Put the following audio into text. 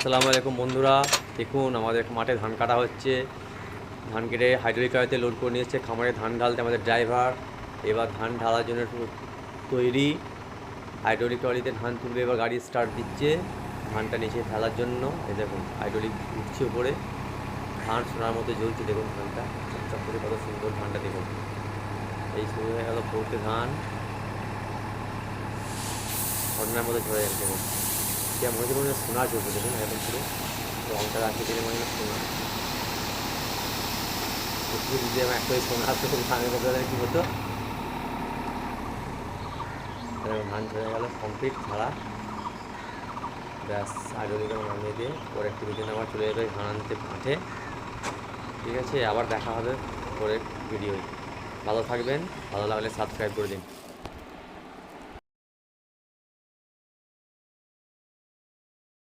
আসসালামু আলাইকুম বন্ধুরা। দেখুন আমাদের মাঠে ধান কাটা হচ্ছে। ধান কেটে হাইড্রোলিক গাড়িতে লোড করে নিয়ে এসছে খামারে ধান ঢালতে আমাদের ড্রাইভার। এবার ধান ঢালার জন্য তৈরি। হাইড্রোলিক গাড়িতে ধান তুলবে, এবার গাড়ি স্টার্ট দিচ্ছে ধানটা নিচে ফেলার জন্য। এই দেখুন হাইড্রোলিক উঠছে উপরে, ধান সোনার মতো জ্বলছে। দেখুন ধানটা চকচক করে, কত সুন্দর ধানটা দেখুন। এই শুরু হয়ে গেল পড়তে ধান, ঝর্নার মতো ঝরে যাচ্ছে। দেখুন মনে হচ্ছে মনে হয় সোনা চলছে। দেখুন এখন পুরো রংটা রাখতে দিলে মনে হয় সোনা। একটু যদি আমার একটা সোনা আসতো ধানের মতো কী হতো। ধান ঝরে গেল কমপ্লিট ছাড়া। ব্যাস হাইড্রোলিকে নামিয়ে দিয়ে পরে একটু দুদিন আবার চলে যাবে ধান আনতে মাঠে। ঠিক আছে, আবার দেখা হবে পরের ভিডিওয়। ভালো থাকবেন, ভালো লাগলে সাবস্ক্রাইব করে দিন।